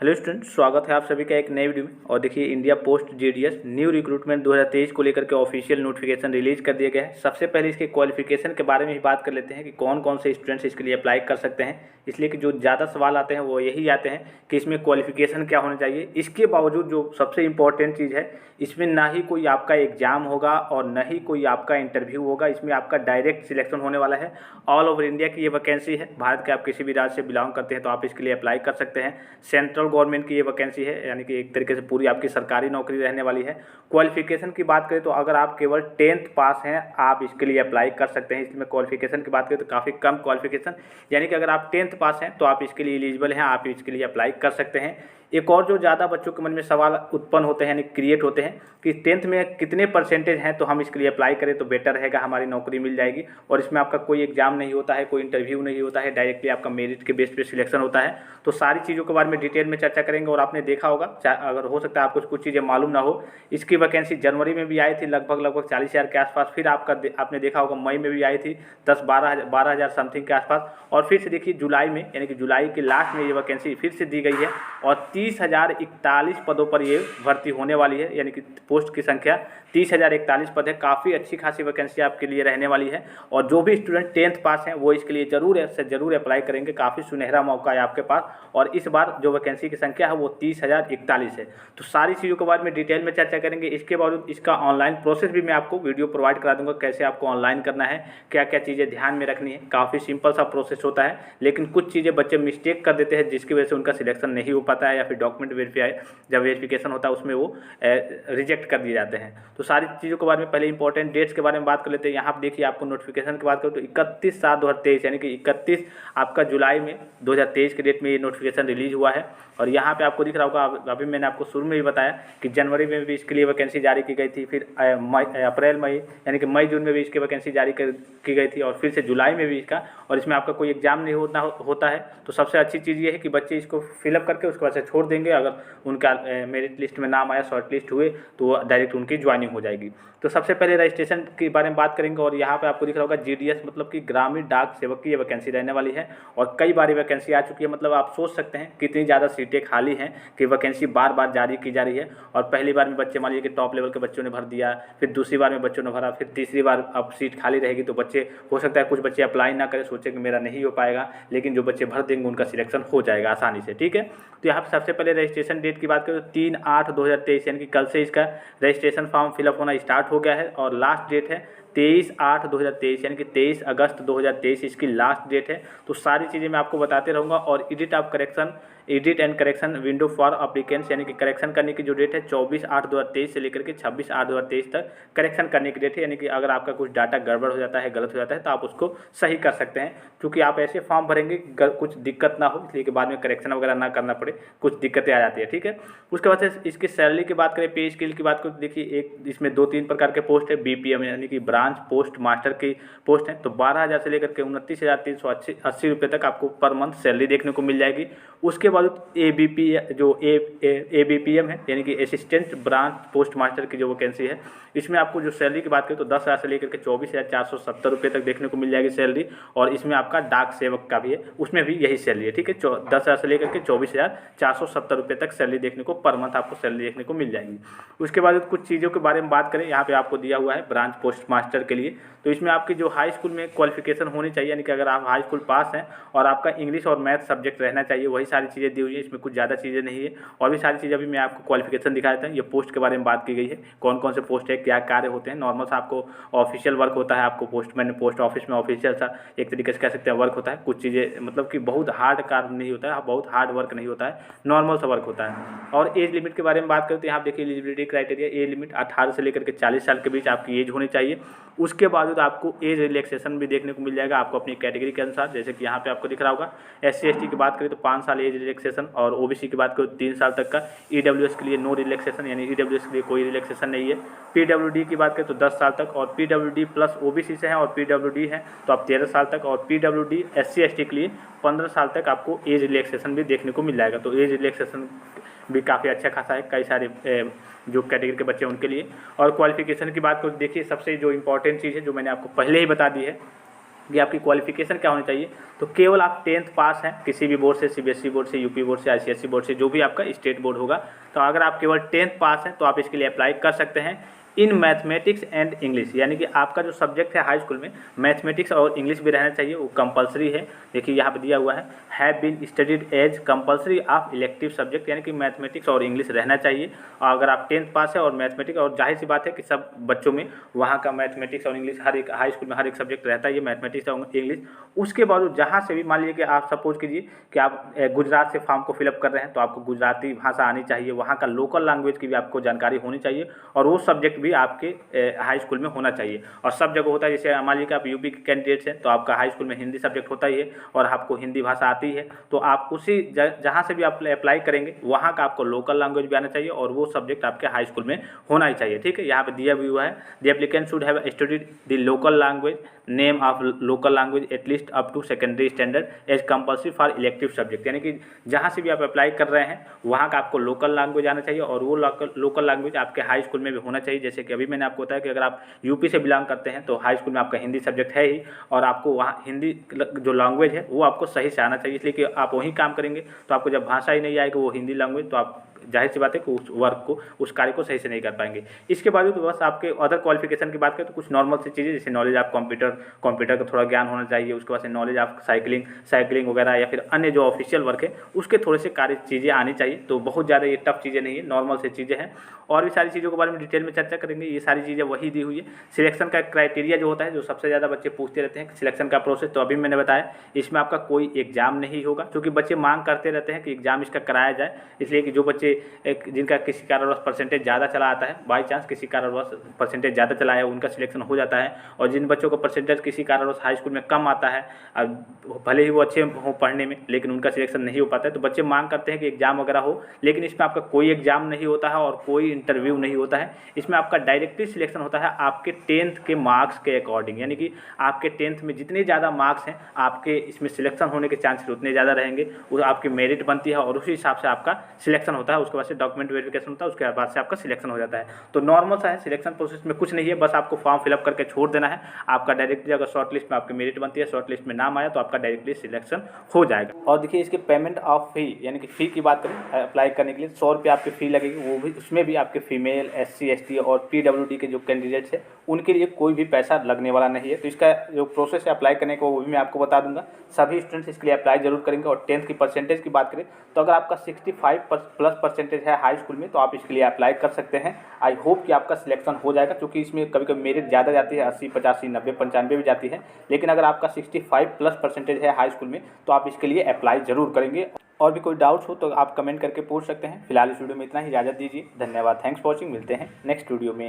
Hello student, स्वागत है आप सभी का एक नए वीडियो में। और देखिए, India post GDS new recruitment 2023 को लेकर के ऑफिशियल नोटिफिकेशन रिलीज कर दिया गया है। सबसे पहले इसके क्वालिफिकेशन के बारे में ही बात कर लेते हैं कि कौन कौन से स्टूडेंट्स इसके लिए अप्लाई कर सकते हैं। इसलिए कि जो ज़्यादा सवाल आते हैं वो यही आते हैं कि इसमें क्वालिफिकेशन क्या होना चाहिए। इसके बावजूद जो सबसे इम्पॉर्टेंट चीज़ है, इसमें ना ही कोई आपका एग्जाम होगा और न ही कोई आपका इंटरव्यू होगा। इसमें आपका डायरेक्ट सिलेक्शन होने वाला है। ऑल ओवर इंडिया की ये वैकेंसी है। भारत के आप किसी भी राज्य से बिलोंग करते हैं तो आप इसके लिए अप्लाई कर सकते हैं। सेंट्रल गवर्नमेंट की ये वैकेंसी है, यानी कि एक तरीके से पूरी आपकी सरकारी नौकरी रहने वाली है। क्वालिफिकेशन की बात करें तो अगर आप केवल 10th पास हैं आप इसके लिए अप्लाई कर सकते हैं। इसमें क्वालिफिकेशन की बात करें तो काफ़ी कम क्वालिफिकेशन, यानी कि अगर आप 10th पास हैं तो आप इसके लिए एलिजिबल हैं, आप इसके लिए अप्लाई कर सकते हैं। एक और जो ज़्यादा बच्चों के मन में सवाल उत्पन्न होते हैं, यानी क्रिएट होते हैं कि 10th में कितने परसेंटेज हैं तो हम इसके लिए अप्लाई करें तो बेटर रहेगा, हमारी नौकरी मिल जाएगी। और इसमें आपका कोई एग्जाम नहीं होता है, कोई इंटरव्यू नहीं होता है, डायरेक्टली आपका मेरिट के बेस पे सिलेक्शन होता है। तो सारी चीज़ों के बारे में डिटेल में चर्चा करेंगे। और आपने देखा होगा, अगर हो सकता है आपको कुछ चीज़ें मालूम ना हो, इसकी वैकेंसी जनवरी में भी आई थी लगभग 40,000 के आसपास। फिर आपने देखा होगा मई में भी आई थी 10-12 हज़ार समथिंग के आसपास। और फिर से देखिए जुलाई में, यानी कि जुलाई के लास्ट में ये वैकेंसी फिर से दी गई है और 30,041 पदों पर ये भर्ती होने वाली है। यानी कि पोस्ट की संख्या 30,041 पद है। काफ़ी अच्छी खासी वैकेंसी आपके लिए रहने वाली है। और जो भी स्टूडेंट 10th पास हैं वो इसके लिए जरूर अप्लाई करेंगे। काफ़ी सुनहरा मौका है आपके पास। और इस बार जो वैकेंसी की संख्या है वो 30,041 है। तो सारी चीज़ों के बारे में डिटेल में चर्चा करेंगे। इसके बावजूद इसका ऑनलाइन प्रोसेस भी मैं आपको वीडियो प्रोवाइड करा दूंगा, कैसे आपको ऑनलाइन करना है, क्या क्या चीज़ें ध्यान में रखनी है। काफ़ी सिंपल सा प्रोसेस होता है, लेकिन कुछ चीज़ें बच्चे मिस्टेक कर देते हैं जिसकी वजह से उनका सिलेक्शन नहीं हो पाता है, या फिर डॉक्यूमेंट वेरिफिकेशन होता है उसमें वो रिजेक्ट कर दिए जाते हैं। तो सारी चीज़ों के बारे में पहले इंपॉर्टेंट डेट्स के बारे में बात कर लेते हैं। यहाँ पर देखिए, आपको नोटिफिकेशन की बात करूँ तो 31/7/2023 यानी कि 31 आपका जुलाई में 2023 के डेट में ये नोटिफिकेशन रिलीज हुआ है। और यहाँ पे आपको दिख रहा होगा, अभी मैंने आपको शुरू में भी बताया कि जनवरी में भी इसके लिए वैकेंसी जारी की गई थी। फिर अप्रैल मई यानी कि मई जून में भी इसकी वैकेंसी जारी की गई थी। और फिर से जुलाई में भी इसका, और इसमें आपका कोई एग्जाम नहीं होता है। तो सबसे अच्छी चीज़ ये है कि बच्चे इसको फिलअप करके उसके बाद से छोड़ देंगे। अगर उनका मेरिट लिस्ट में नाम आया, शॉर्ट लिस्ट हुए, तो डायरेक्ट उनकी ज्वाइनिंग हो जाएगी। तो सबसे पहले रजिस्ट्रेशन के बारे में बात करेंगे। और यहाँ पे आपको दिख रहा होगा जीडीएस मतलब कि ग्रामीण डाक सेवक की ये वैकेंसी रहने वाली है। और कई बार वैकेंसी आ चुकी है, मतलब आप सोच सकते हैं कितनी ज़्यादा सीटें खाली हैं कि वैकेंसी बार बार जारी की जा रही है। और पहली बार में बच्चे, मान लीजिए कि टॉप लेवल के बच्चों ने भर दिया, फिर दूसरी बार में बच्चों ने भरा, फिर तीसरी बार अब सीट खाली रहेगी तो बच्चे, हो सकता है कुछ बच्चे अप्लाई ना करें, सोचे कि मेरा नहीं हो पाएगा, लेकिन जो बच्चे भर देंगे उनका सिलेक्शन हो जाएगा आसानी से। ठीक है, तो यहाँ पर सबसे पहले रजिस्ट्रेशन डेट की बात करें तो 3/8/2023 यानी कि कल से इसका रजिस्ट्रेशन फॉर्म फिलअप होना स्टार्ट हो गया है। और लास्ट डेट है 23/8/2023 यानी कि 23 अगस्त 2023 इसकी लास्ट डेट है। तो सारी चीज़ें मैं आपको बताते रहूँगा। और edit and correction window for applicants यानी कि करेक्शन करने की जो डेट है 24/8/2023 से लेकर के 26/8/2023 तक करेक्शन करने की डेट है। यानी कि अगर आपका कुछ डाटा गड़बड़ हो जाता है, गलत हो जाता है, तो आप उसको सही कर सकते हैं। क्योंकि आप ऐसे फॉर्म भरेंगे कुछ दिक्कत ना हो, इसलिए कि बाद में करेक्शन वगैरह ना करना पड़े, कुछ दिक्कतें आ जाती है। ठीक है, उसके बाद से इसकी सैलरी की बात करें, पे स्केल की बात करें, देखिए एक इसमें 2-3 प्रकार के पोस्ट है। बीपीएम यानी कि ब्रांच पोस्ट मास्टर की पोस्ट है, तो 12,000 से लेकर के 29,380 रुपये तक आपको पर मंथ सैलरी देखने को मिल जाएगी। उसके बाद एबीपी जो एबीपीएम है यानी कि असिस्टेंट ब्रांच पोस्ट मास्टर की जो वैकेंसी है, इसमें आपको जो सैलरी की बात करें तो 10,000 से लेकर के 24,470 रुपये तक देखने को मिल जाएगी सैलरी। और इसमें आपका डाक सेवक का भी है, उसमें भी यही सैलरी है। ठीक है, 10,000 से लेकर के 24,470 रुपये तक सैलरी देखने को पर मंथ आपको सैलरी देखने को मिल जाएगी। उसके बाद कुछ चीज़ों के बारे में बात करें, यहाँ पे आपको दिया हुआ है ब्रांच पोस्ट मास्टर के लिए। तो इसमें आपकी जो हाई स्कूल में क्वालिफिकेशन होनी चाहिए, यानी कि अगर आप हाई स्कूल पास हैं और आपका इंग्लिश और मैथ सब्जेक्ट रहना चाहिए, वही सारी चीज़ें दी हुई है। इसमें कुछ ज़्यादा चीज़ें नहीं है। और भी सारी चीज़ें अभी मैं आपको क्वालिफिकेशन दिखा देता हूँ। ये पोस्ट के बारे में बात की गई है, कौन कौन से पोस्ट है, क्या कार्य होते हैं। नॉर्मल सा आपको ऑफिशियल वर्क होता है, आपको पोस्ट ऑफिस में ऑफिशियल सा एक तरीके से कह सकते हैं वर्क होता है। कुछ चीज़ें मतलब कि बहुत हार्ड कार्य नहीं होता है, बहुत हार्ड वर्क नहीं होता है, नॉर्मल सा वर्क होता है। और एज लिमिट के बारे में बात करें तो यहाँ देखिए एलिजिबिलिटी क्राइटेरिया, एज लिमिट 18 से लेकर के 40 साल के बीच आपकी एज होनी चाहिए। उसके बावजूद आपको एज रिलैक्सेशन भी देखने को मिल जाएगा आपको अपनी कैटेगरी के अनुसार। जैसे कि यहाँ पे आपको दिख रहा होगा SC/ST की बात करें तो 5 साल एज रिलैक्सेशन, और OBC की बात करें तो 3 साल तक का। EWS के लिए नो रिलैक्सेशन, यानी EWS के लिए कोई रिलैक्सेशन नहीं है। PWD की बात करें तो 10 साल तक, और PWD प्लस OBC से है और PWD है तो आप 13 साल तक, और PWD SC/ST के लिए 15 साल तक आपको एज रिलैक्सेशन भी देखने को मिल जाएगा। तो एज रिलैक्सेशन भी काफ़ी अच्छा खासा है कई सारे जो कैटेगरी के बच्चे हैं उनके लिए। और क्वालिफिकेशन की बात करें, देखिए सबसे जो इम्पोर्टेंट चीज़ है जो मैंने आपको पहले ही बता दी है कि आपकी क्वालिफिकेशन क्या होनी चाहिए, तो केवल आप 10th पास हैं किसी भी बोर्ड से, सीबीएसई बोर्ड से, यूपी बोर्ड से, आईसीएसई बोर्ड से, जो भी आपका स्टेट बोर्ड होगा, तो अगर आप केवल 10th पास हैं तो आप इसके लिए अप्लाई कर सकते हैं इन मैथमेटिक्स एंड इंग्लिश। यानी कि आपका जो सब्जेक्ट है हाई स्कूल में मैथमेटिक्स और इंग्लिश भी रहना चाहिए, वो कंपलसरी है। देखिए यहाँ पे दिया हुआ है have been studied as compulsory of elective subject, यानी कि मैथमेटिक्स और इंग्लिश रहना चाहिए। और अगर आप 10th पास है और मैथमेटिक्स, और जाहिर सी बात है कि सब बच्चों में वहाँ का मैथमेटिक्स और इंग्लिश हर एक हाई स्कूल में हर एक सब्जेक्ट रहता है, ये मैथमेटिक्स और इंग्लिश। उसके बावजूद जहाँ से भी मान लीजिए कि आप सपोज कीजिए कि आप गुजरात से फॉर्म को फिलअप कर रहे हैं, तो आपको गुजराती भाषा आनी चाहिए, वहाँ का लोकल लैंग्वेज की भी आपको जानकारी होनी चाहिए, और वो सब्जेक्ट भी आपके हाई स्कूल में होना चाहिए। और सब जगह होता है, जैसे मान लीजिए कि आप यूपी के कैंडिडेट्स हैं तो आपका हाई स्कूल में हिंदी सब्जेक्ट होता ही है और आपको हिंदी भाषा आती है, तो आप उसी जहाँ से भी आप अप्लाई करेंगे वहाँ का आपको लोकल लैंग्वेज भी आना चाहिए और वो सब्जेक्ट आपके हाई स्कूल में होना ही चाहिए। ठीक है, यहाँ पे दिया भी हुआ है the applicant should have studied the local language, name of local language at least up to secondary standard as compulsory for elective subject. यानी कि जहाँ से भी आप अप्लाई कर रहे हैं वहाँ का आपको लोकल लैंग्वेज आना चाहिए और वो लोकल लैंग्वेज आपके हाई स्कूल में भी होना चाहिए। जैसे कि अभी मैंने आपको बताया कि अगर आप यूपी से बिलोंग करते हैं तो हाई स्कूल में आपका हिंदी सब्जेक्ट है ही, और आपको वहाँ हिंदी जो लैंग्वेज है वो आपको सही से आना चाहिए, इसलिए कि आप वहीं काम करेंगे तो आपको जब भाषा ही नहीं आएगी वो हिंदी लैंग्वेज, तो आप जाहिर सी बात है कि उस वर्क को, उस कार्य को सही से नहीं कर पाएंगे। इसके बावजूद तो बस आपके अदर क्वालिफिकेशन की बात करें तो कुछ नॉर्मल सी चीज़ें, जैसे नॉलेज आप कंप्यूटर का थोड़ा ज्ञान होना चाहिए, उसके बाद से नॉलेज आप साइकिलिंग वगैरह या फिर अन्य जो ऑफिशियल वर्क है उसके थोड़े से कार्य चीज़ें आनी चाहिए। तो बहुत ज़्यादा ये टफ चीज़ें नहीं है, नॉर्मल से चीज़ें हैं। और भी सारी चीज़ों के बारे में डिटेल में चर्चा करेंगे, ये सारी चीज़ें वही दी हुई है। सिलेक्शन का क्राइटेरिया जो होता है, जो सबसे ज़्यादा बच्चे पूछते रहते हैं सिलेक्शन का प्रोसेस, तो अभी मैंने बताया इसमें आपका कोई एग्जाम नहीं होगा, क्योंकि बच्चे मांग करते रहते हैं कि एग्जाम इसका कराया जाए, इसलिए कि जो बच्चे जिनका किसी कारणवश परसेंटेज ज़्यादा चला आता है, बाई चांस किसी कारणवश परसेंटेज ज़्यादा चला है, उनका सिलेक्शन हो जाता है। और जिन बच्चों को परसेंटेज किसी कारणवश हाई स्कूल में कम आता है, भले ही वो अच्छे हों पढ़ने में लेकिन उनका सिलेक्शन नहीं हो पाता है, तो बच्चे मांग करते हैं कि एग्जाम वगैरह हो, लेकिन इसमें आपका कोई एग्जाम नहीं होता है और कोई इंटरव्यू नहीं होता है। इसमें आपका डायरेक्टली सिलेक्शन होता है आपके 10th के मार्क्स के अकॉर्डिंग, यानी कि आपके 10th में जितने ज़्यादा मार्क्स हैं आपके इसमें सिलेक्शन होने के चांसेस उतने ज़्यादा रहेंगे, वो आपकी मेरिट बनती है और उसी हिसाब से आपका सिलेक्शन होता है। उसके बाद से डॉक्यूमेंट वेरिफिकेशन होता है, उसके बाद से आपका सिलेक्शन हो जाता है। तो नॉर्मल सा है, सिलेक्शन प्रोसेस में कुछ नहीं है, बस आपको फॉर्म फिलअप करके छोड़ देना है। आपका डायरेक्टली अगर शॉर्ट लिस्ट में आपकी मेरिट बनती है, शॉर्ट लिस्ट में नाम आया तो आपका डायरेक्टली सिलेक्शन हो जाएगा। और देखिए इसके पेमेंट ऑफ फी, यानी कि फ़ी की बात करें अप्लाई करने के लिए 100 रुपये आपकी फ़ी लगेगी, वो भी उसमें भी आपके फीमेल, SC ST और PWD के जो कैंडिडेट्स हैं उनके लिए कोई भी पैसा लगने वाला नहीं है। तो इसका जो प्रोसेस है अप्लाई करने का वो भी मैं आपको बता दूंगा। सभी स्टूडेंट्स इसके लिए अप्लाई जरूर करेंगे। और 10th की परसेंटेज की बात करें तो अगर आपका 65+ परसेंटेज है हाई स्कूल में तो आप इसके लिए अप्लाई कर सकते हैं। आई होप कि आपका सिलेक्शन हो जाएगा, क्योंकि इसमें कभी कभी मेरिट ज़्यादा जाती है, 80, 85, 90, 95 भी जाती है, लेकिन अगर आपका 65+ परसेंटेज है हाई स्कूल में तो आप इसके लिए अप्लाई जरूर करेंगे। और भी कोई डाउट्स हो तो आप कमेंट करके पूछ सकते हैं। फिलहाल इस वीडियो में इतना ही, इजाज़त दीजिए, धन्यवाद, थैंक्स फॉर वॉचिंग, मिलते हैं नेक्स्ट वीडियो में।